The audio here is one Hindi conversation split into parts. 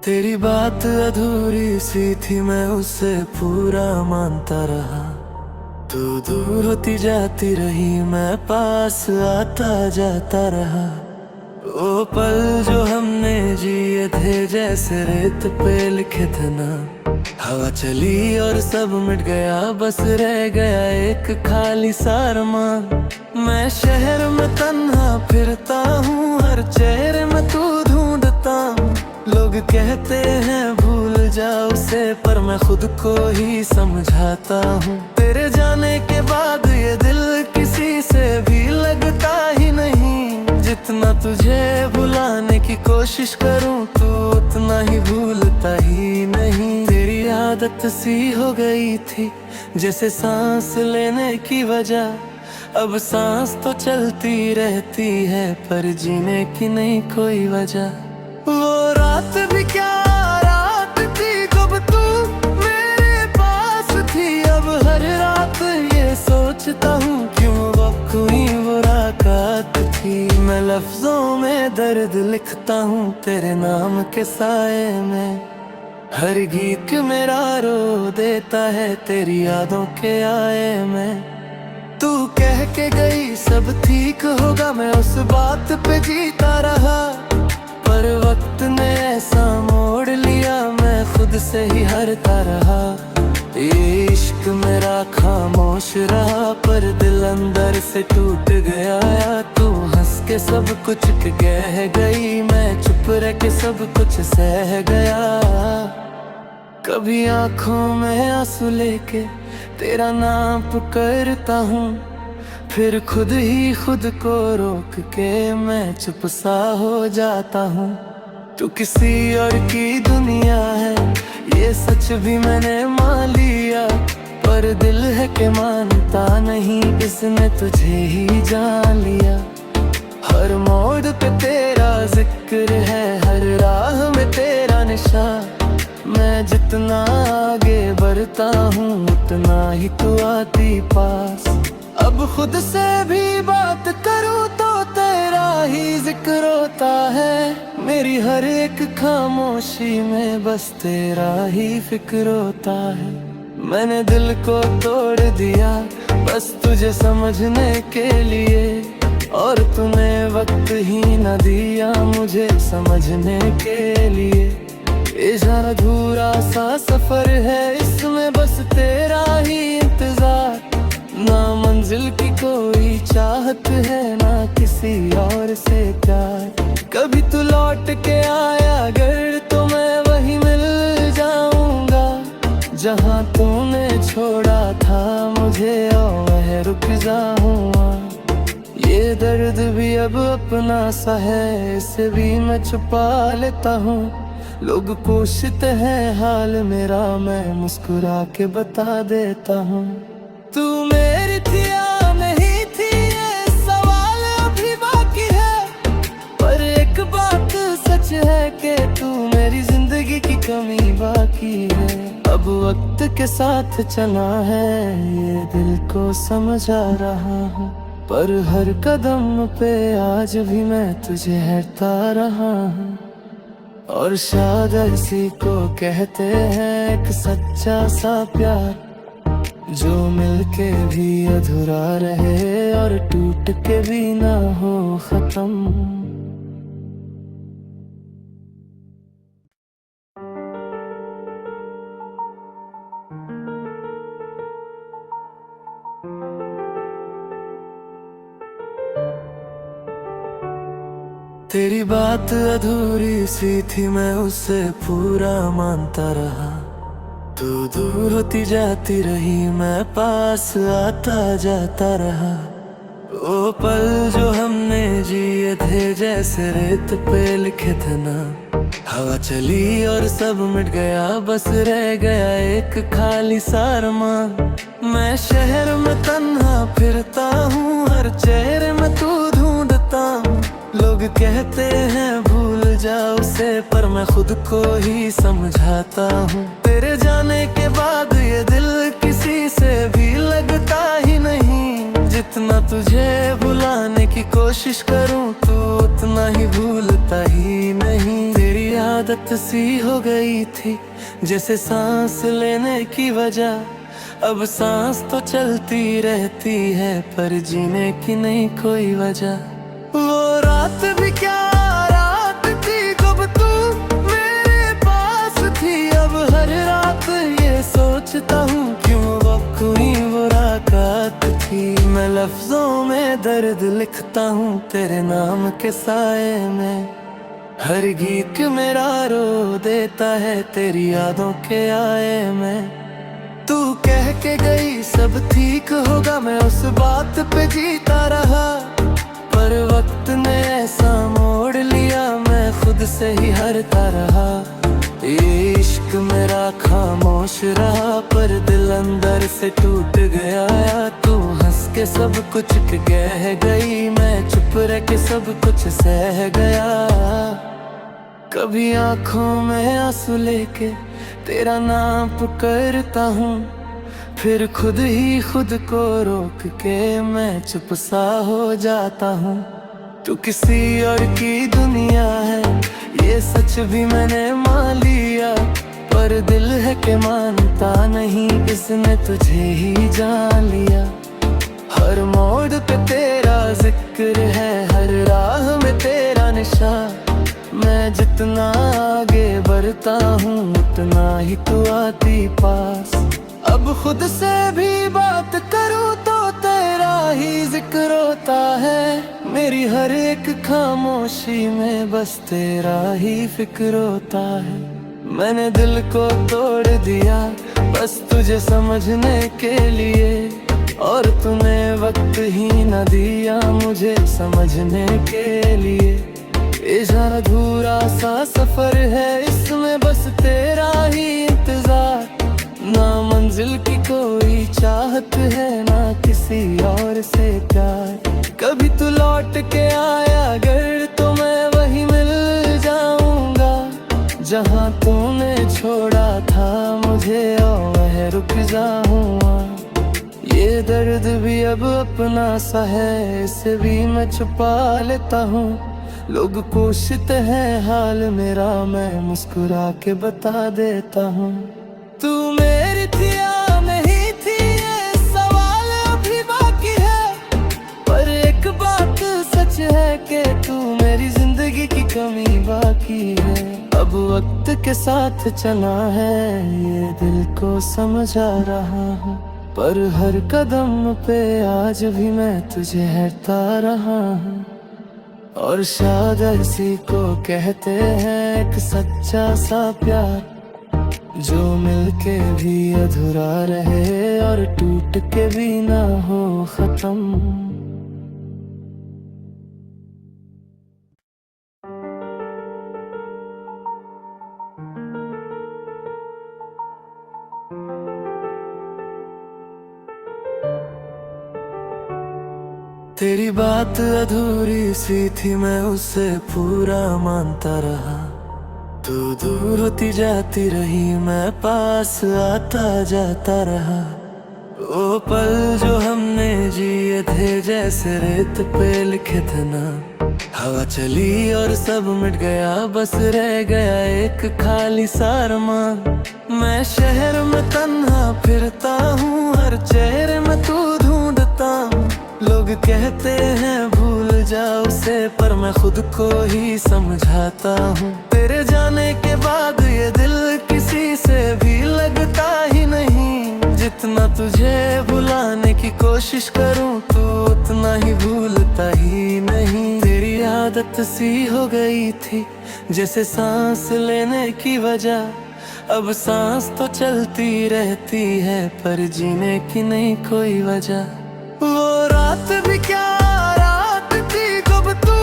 तेरी बात अधूरी सी थी, मैं उसे पूरा मानता रहा। तू दूर होती जाती रही, मैं पास आता जाता रहा। वो पल जो हमने जिए थे, जैसे रेत पे लिखे थे ना। हवा चली और सब मिट गया, बस रह गया एक खाली सा अरमान। मैं शहर में तन्हा फिरता हूँ, हर चेहरे में तू ढूंढता हूँ। लोग कहते हैं भूल जा उसे, पर मैं खुद को ही समझाता हूँ। तेरे जाने के बाद ये दिल किसी से भी लगता ही नहीं। जितना तुझे भुलाने की कोशिश करूँ, तू उतना ही भूलता ही नहीं। तेरी आदत सी हो गई थी, जैसे सांस लेने की वजह। अब सांस तो चलती रहती है, पर जीने की नहीं कोई वजह। वो रात भी क्या रात थी, कब तू मेरे पास थी। अब हर रात ये सोचता हूँ, क्यों वो कोई मुलाकात थी। मैं लफ्जों में दर्द लिखता हूँ, तेरे नाम के साए में। हर गीत मेरा रो देता है, तेरी यादों के आए में। तू कह के गई सब ठीक होगा, मैं उस बात पे जीता रहा। पर वक्त ने ऐसा मोड़ लिया, मैं खुद से ही हारता रहा। ये इश्क मेरा खामोश रहा, पर दिल अंदर से टूट गया। तू हंस के सब कुछ कह गई, मैं चुप रह के सब कुछ सह गया। कभी आंखों में आंसू लेके तेरा नाम पुकारता हूँ, फिर खुद ही खुद को रोक के मैं चुप सा हो जाता हूँ। तू किसी और की दुनिया है, ये सच भी मैंने मान लिया। पर दिल है कि मानता नहीं, इसने तुझे ही जान लिया। हर मोड़ पे तेरा जिक्र है, हर राह में तेरा निशान। मैं जितना आगे बढ़ता हूँ, उतना ही तू आती पास। अब खुद से भी बात करूँ तो तेरा ही जिक्र होता है। मेरी हर एक खामोशी में बस तेरा ही फिक्र होता है। मैंने दिल को तोड़ दिया बस तुझे समझने के लिए, और तूने वक्त ही न दिया मुझे समझने के लिए। ये जरा अधूरा सा सफर है, इसमें बस तेरा ही इंतजार। ना मंजिल की कोई चाहत है, ना किसी और से प्यार। कभी तू लौट के आया अगर, तो मैं वही मिल जाऊंगा जहाँ तूने छोड़ा था मुझे, और मैं रुक जाऊंगा। ये दर्द भी अब अपना सा है, इसे भी मैं छुपा लेता हूँ। लोग पूछते हैं हाल मेरा, मैं मुस्कुरा के बता देता हूँ। तू मेरी थी या नहीं थी, ये सवाल अभी बाकी है। पर एक बात सच है कि तू मेरी जिंदगी की कमी बाकी है। अब वक्त के साथ चला है, ये दिल को समझा रहा हूँ। पर हर कदम पे आज भी मैं तुझे हेरता रहा हूँ। और शायद इसी को कहते हैं एक सच्चा सा प्यार, जो मिलके भी अधूरा रहे और टूट के भी ना हो खत्म। तेरी बात अधूरी सी थी, मैं उसे पूरा मानता रहा। तू दूर होती जाती रही, मैं पास आता जाता रहा। वो पल जो हमने जिए थे, जैसे रेत पे लिखे थे ना। हवा चली और सब मिट गया, बस रह गया एक खाली सा अरमान। मैं शहर में तन्हा फिरता हूँ, हर चेहरे में तू ढूंढता हूँ। लोग कहते हैं भूल जा उसे, पर मैं खुद को ही समझाता हूँ। तेरे जाने के बाद ये दिल किसी से भी लगता ही नहीं। जितना तुझे भुलाने की कोशिश करूँ, तू उतना ही भूलता ही नहीं। तेरी आदत आदत सी हो गई थी, जैसे सांस लेने की वजह। अब सांस तो चलती रहती है, पर जीने की नहीं कोई वजह। वो रात भी क्या रात थी, कब तू मेरे पास थी। अब हर रात ये सोचता हूँ, क्यों वो कोई मुलाकात थी। मैं लफ्जों में दर्द लिखता हूँ तेरे नाम के साए में। हर गीत मेरा रो देता है तेरी यादों के आए में। तू कह के गई सब ठीक होगा, मैं उस बात पे जीता रहा। पर वक्त ने ऐसा मोड़ लिया, मैं खुद से ही हारता रहा। ये इश्क मेरा खामोश रहा, पर दिल अंदर से टूट गया। तू हंस के सब कुछ कह गई, मैं चुप रह के सब कुछ सह गया। कभी आँखों में आंसू लेके तेरा नाम पुकारता हूँ, फिर खुद ही खुद को रोक के मैं चुप सा हो जाता हूँ। तू किसी और की दुनिया है, ये सच भी मैंने मान लिया। पर दिल है कि मानता नहीं, इसने तुझे ही जान लिया। हर मोड़ पे तेरा जिक्र है, हर राह में तेरा निशान। मैं जितना आगे बढ़ता हूँ, उतना ही तू आती पास। अब खुद से भी बात करूँ तो तेरा ही जिक्र होता है। मेरी हर एक खामोशी में बस तेरा ही फिक्र होता है। मैंने दिल को तोड़ दिया बस तुझे समझने के लिए, और तूने वक्त ही न दिया मुझे समझने के लिए। ये अधूरा सा सफर है, इसमें बस तेरा ही इंतजार। ना मंजिल की कोई चाहत है, ना किसी और से प्यार। कभी तू लौट के आया अगर, तो मैं वही मिल जाऊंगा जहाँ तूने छोड़ा था मुझे, और वह रुक जाऊंगा। ये दर्द भी अब अपना सा है, इसे भी मैं छुपा लेता हूँ। लोग पूछते हैं हाल मेरा, मैं मुस्कुरा के बता देता हूँ। तू मेरी थी या नहीं थी, ये सवाल अभी बाकी है। पर एक बात सच है कि तू मेरी जिंदगी की कमी बाकी है। अब वक्त के साथ चला है, ये दिल को समझा रहा हूँ। पर हर कदम पे आज भी मैं तुझे हरता रहा हूँ। और शायद इसी को कहते हैं एक सच्चा सा प्यार, जो मिलके भी अधूरा रहे और टूट के भी ना हो खत्म। तेरी बात अधूरी सी थी, मैं उसे पूरा मानता रहा। तू दूर होती जाती रही, मैं पास आता जाता रहा। वो पल जो हमने जिए थे, जैसे रेत पे लिखे थे ना। हवा चली और सब मिट गया, बस रह गया एक खाली सा अरमान। मैं शहर में तन्हा फिरता हूँ, हर चेहरे में तू ढूंढता हूँ। लोग कहते हैं भूल जाओ उसे, पर मैं खुद को ही समझाता हूँ। तेरे जाने के बाद ये दिल किसी से भी लगता ही नहीं। जितना तुझे भुलाने की कोशिश करूँ, तू उतना ही भूलता ही नहीं। तेरी आदत सी हो गई थी, जैसे सांस लेने की वजह। अब सांस तो चलती रहती है, पर जीने की नहीं कोई वजह। वो रात भी क्या रात थी, कब तू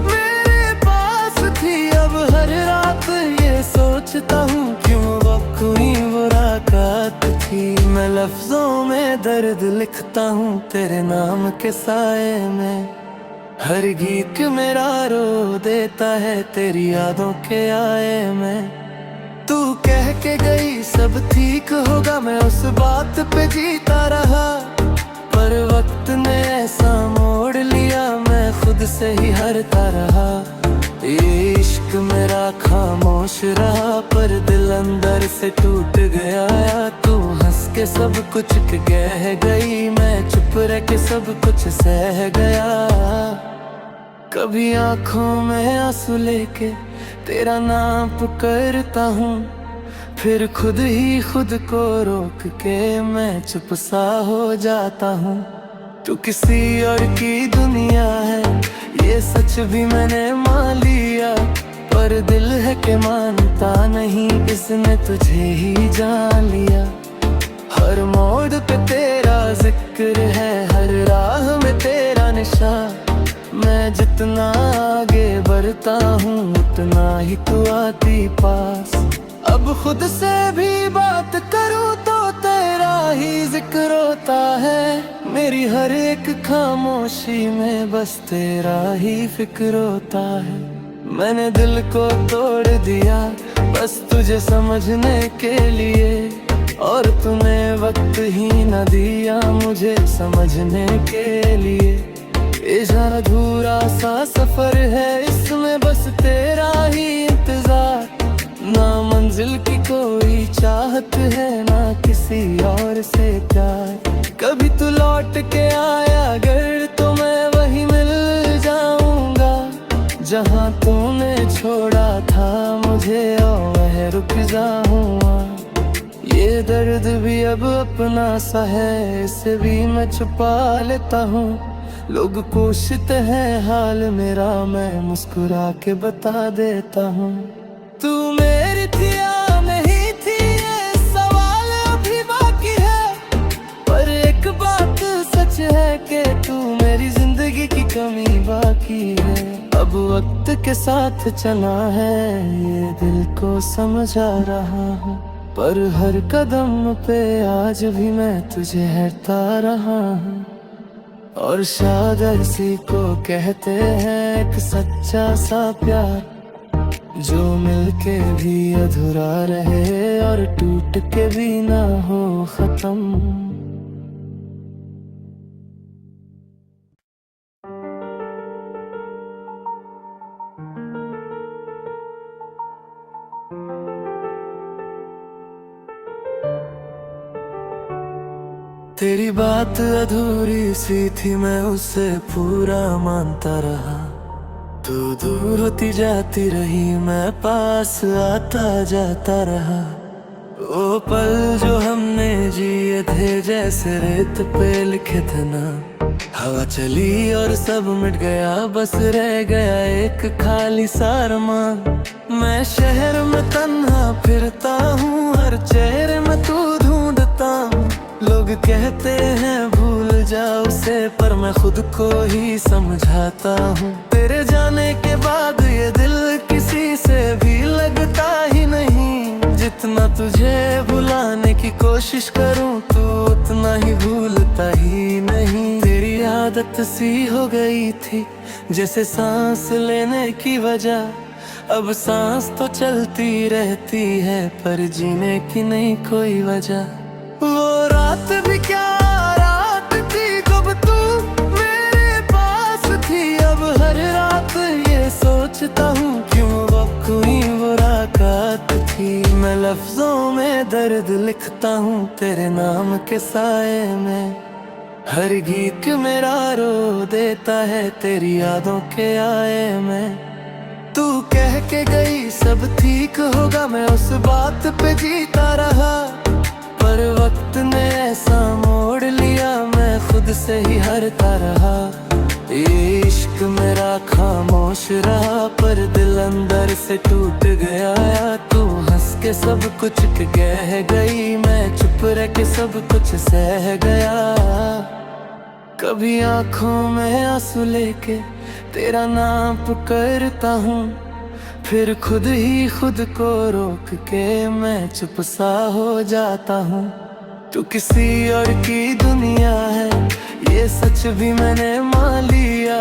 मेरे पास थी। अब हर रात ये सोचता हूँ, क्यों वो कोई मुलाकात थी। मैं लफ्जों में दर्द लिखता हूँ तेरे नाम के साए में। हर गीत मेरा रो देता है तेरी यादों के आए में। तू कह के गई सब ठीक होगा, मैं उस बात पे जीता रहा। पर वक्त ने ऐसा मोड़ लिया, मैं खुद से ही हारता रहा। ये इश्क इश्क मेरा खामोश रहा पर दिल अंदर से टूट गया। तू हंस के सब कुछ कह गई, मैं चुप रह के सब कुछ सह गया। कभी आंखों में आंसू लेके तेरा नाम पुकारता हूँ, फिर खुद ही खुद को रोक के मैं चुप सा हो जाता हूँ। तू किसी और की दुनिया है ये सच भी मैंने मान लिया, पर दिल है कि मानता नहीं, इसने तुझे ही जान लिया। हर मोड़ पे तेरा जिक्र है, हर राह में तेरा निशान। मैं जितना आगे बढ़ता हूँ उतना ही तू आती पास। अब खुद से भी बात करूँ तो तेरा ही जिक्र होता है। मेरी हर एक खामोशी में बस तेरा ही फिक्र होता है। मैंने दिल को तोड़ दिया बस तुझे समझने के लिए, और तूने वक्त ही न दिया मुझे समझने के लिए। ये अधूरा सा सफर है, इसमें बस तेरा ही इंतजार। ना मंजिल की कोई चाहत है, ना किसी और से प्यार। कभी तू लौट के आया अगर तो मैं वही मिल जाऊंगा, जहाँ तूने छोड़ा था मुझे और वह रुक जाऊंगा। ये दर्द भी अब अपना सा है, इसे भी मैं छुपा लेता हूँ। लोग पूछते हैं हाल मेरा, मैं मुस्कुरा के बता देता हूँ। तू मेरी थी या नहीं थी ये सवाल अभी बाकी है, पर एक बात सच है कि तू मेरी जिंदगी की कमी बाकी है। अब वक्त के साथ चला है ये दिल को समझा रहा हूँ, पर हर कदम पे आज भी मैं तुझे हरता रहा हूँ। और शायद इसी को कहते हैं एक सच्चा सा प्यार, जो मिलके भी अधूरा रहे और टूट के भी ना हो खत्म। तेरी बात अधूरी सी थी, मैं उसे पूरा मानता रहा। तू दूर होती जाती रही, मैं पास आता जाता रहा। वो पल जो हमने जिए थे जैसे रेत पे लिखे थे ना। हवा चली और सब मिट गया, बस रह गया एक खाली सा अरमान। मैं शहर में तन्हा फिरता हूँ, हर चेहरे में तू ढूंढता हूँ। लोग कहते हैं भूल जाओ उसे, पर मैं खुद को ही समझाता हूँ। तेरे जाने के बाद ये दिल किसी से भी लगता ही नहीं। जितना तुझे भुलाने की कोशिश करूँ तू उतना ही भूलता ही नहीं। तेरी आदत सी हो गई थी जैसे सांस लेने की वजह, अब सांस तो चलती रहती है पर जीने की नहीं कोई वजह। वो रात भी क्या रात थी जब तू मेरे पास थी, अब हर रात ये सोचता हूँ क्यों वो कोई मुलाकात थी। मैं लफ्जों में दर्द लिखता हूँ तेरे नाम के साए में, हर गीत मेरा रो देता है तेरी यादों के आए में। तू कह के गई सब ठीक होगा, मैं उस बात पे जीता रहा, पर वक्त ने ऐसा मोड़ लिया मैं खुद से ही हारता रहा। ये इश्क मेरा खामोश रहा पर दिल अंदर से टूट गया। तू हंस के सब कुछ कह गई, मैं चुप रह के सब कुछ सह गया। कभी आंखों में आंसू लेके तेरा नाम पुकारता हूँ, फिर खुद ही खुद को रोक के मैं चुप सा हो जाता हूँ। तू किसी और की दुनिया है ये सच भी मैंने मान लिया,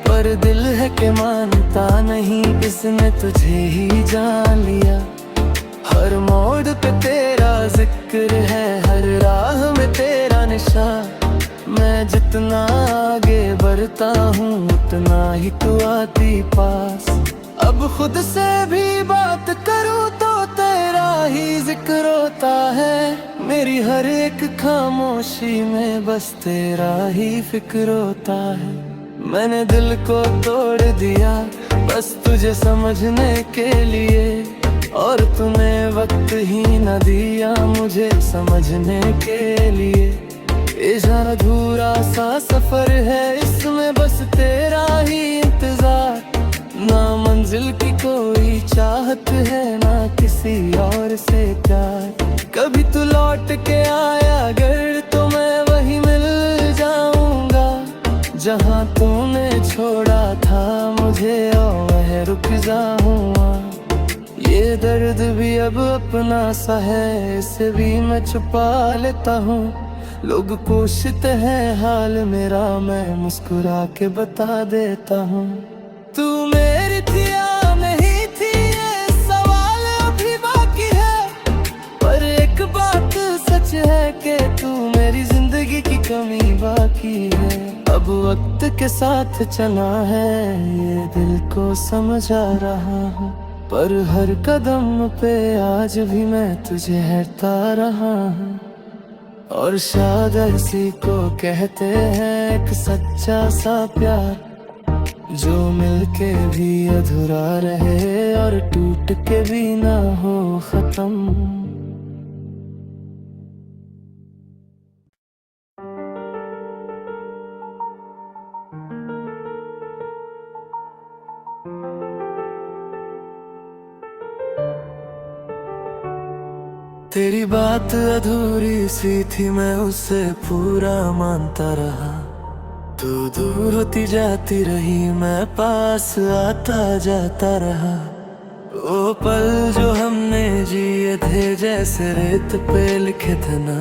पर दिल है कि मानता नहीं, इसने तुझे ही जान लिया। हर मोड़ पे तेरा जिक्र है, हर राह में तेरा निशान। मैं जितना आगे बढ़ता हूँ उतना ही तू आती पास। अब खुद से भी बात करूं तो तेरा ही जिक्र होता है। मेरी हर एक खामोशी में बस तेरा ही फिक्र होता है। मैंने दिल को तोड़ दिया बस तुझे समझने के लिए, और तूने वक्त ही न दिया मुझे समझने के लिए। ये जान अधूरा सा सफर है, इसमें बस तेरा ही इंतजार। ना मंजिल की कोई चाहत है, ना किसी और से प्यार। कभी तू लौट के आया अगर तो मैं वही मिल जाऊंगा जहां तूने छोड़ा था मुझे, और वह रुक जाऊंगा। ये दर्द भी अब अपना सा है, इसे भी मैं छुपा लेता हूँ। लोग पूछते हैं हाल मेरा, मैं मुस्कुरा के बता देता हूँ। तू मेरी थी या नहीं थी ये सवाल अभी बाकी है, पर एक बात सच है कि तू मेरी जिंदगी की कमी बाकी है। अब वक्त के साथ चला है ये दिल को समझा रहा हूँ, पर हर कदम पे आज भी मैं तुझे हेरता रहा हूँ। और शायद इसी को कहते हैं एक सच्चा सा प्यार, जो मिलके भी अधूरा रहे और टूट के भी ना हो खत्म। तेरी बात अधूरी सी थी, मैं उसे पूरा मानता रहा। तू दूर होती जाती रही, मैं पास आता जाता रहा। वो पल जो हमने जिए थे जैसे रेत पे लिखे थे ना।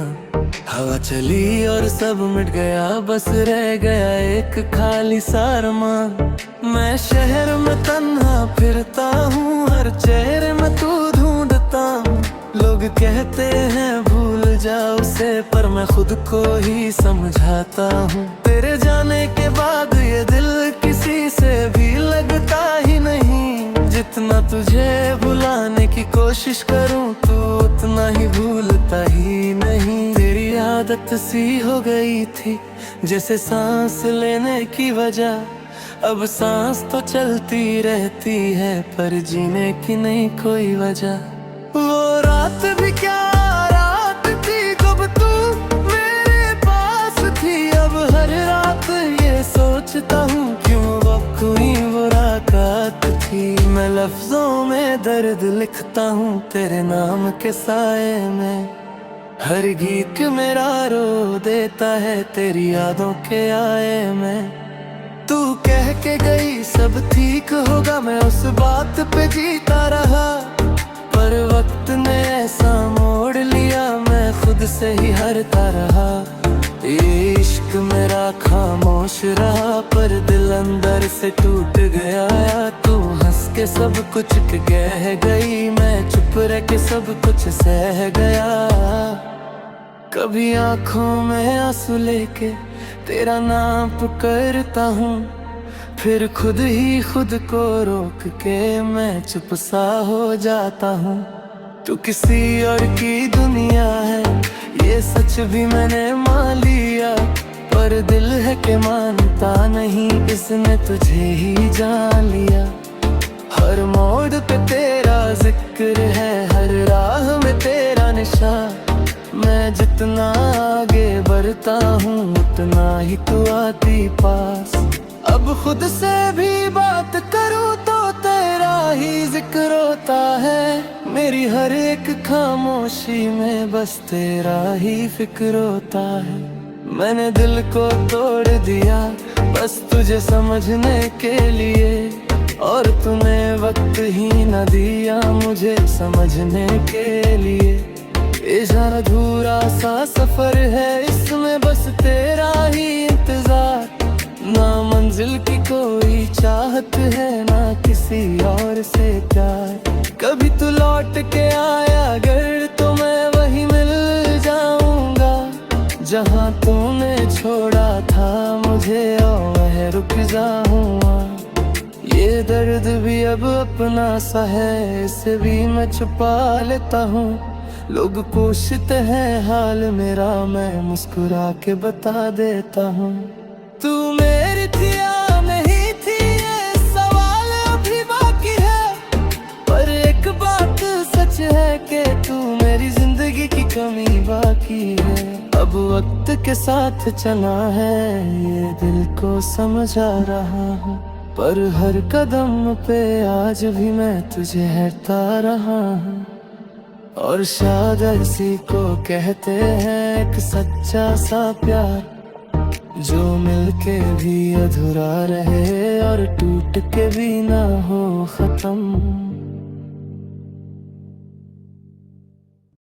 हवा चली और सब मिट गया, बस रह गया एक खाली सा अरमान। मैं शहर में तन्हा फिरता हूँ, हर चेहरे में तू ढूंढता हूँ। लोग कहते हैं भूल जा उसे, पर मैं खुद को ही समझाता हूँ। तेरे जाने के बाद ये दिल किसी से भी लगता ही नहीं। जितना तुझे भुलाने की कोशिश करूँ तू उतना ही भूलता ही नहीं। तेरी आदत सी हो गई थी जैसे सांस लेने की वजह, अब सांस तो चलती रहती है पर जीने की नहीं कोई वजह। वो रात भी क्या रात थी कब तू मेरे पास थी, अब हर रात ये सोचता हूँ क्यों वो कोई मुलाकात थी। मैं लफ्जों में दर्द लिखता हूँ तेरे नाम के साए में, हर गीत मेरा रो देता है तेरी यादों के आए में। तू कह के गई सब ठीक होगा, मैं उस बात पे जीता रहा, पर वक्त ने ऐसा मोड़ लिया मैं खुद से ही हारता रहा। ये इश्क मेरा खामोश रहा पर दिल अंदर से टूट गया। तू हंस के सब कुछ कह गई, मैं चुप रह के सब कुछ सह गया। कभी आँखों में आंसू लेके तेरा नाम पुकारता हूँ, फिर खुद ही खुद को रोक के मैं चुप सा हो जाता हूँ। तू किसी और की दुनिया है ये सच भी मैंने मान लिया, पर दिल है कि मानता नहीं इसने तुझे ही जान लिया। हर मोड़ पे तेरा जिक्र है, हर राह में तेरा निशान। मैं जितना आगे बढ़ता हूँ उतना ही तू आती पास। अब खुद से भी बात करूँ तो तेरा ही जिक्र होता है। मेरी हर एक खामोशी में बस तेरा ही फिक्र होता है। मैंने दिल को तोड़ दिया बस तुझे समझने के लिए, और तूने वक्त ही न दिया मुझे समझने के लिए। ये जान अधूरा सा सफर है, इसमें बस तेरा ही इंतजार। ना मंजिल की कोई चाहत है, ना किसी और से प्यार। कभी तू लौट के आया अगर तो मैं वही मिल जाऊंगा जहां तूने छोड़ा था मुझे, और वह रुक जाऊंगा। ये दर्द भी अब अपना सा है, इसे भी मैं छुपा लेता हूँ। लोग पूछते हैं हाल मेरा, मैं मुस्कुरा के बता देता हूँ। तू मेरी थी या नहीं थी, ये सवाल अभी बाकी है। पर एक बात सच है कि तू मेरी जिंदगी की कमी बाकी है। अब वक्त के साथ चला है, ये दिल को समझा रहा हूँ। पर हर कदम पे आज भी मैं तुझे हरता रहा हूँ। और शायद इसी को कहते हैं एक सच्चा सा प्यार, जो मिलके भी अधूरा रहे और टूट के भी ना हो खत्म।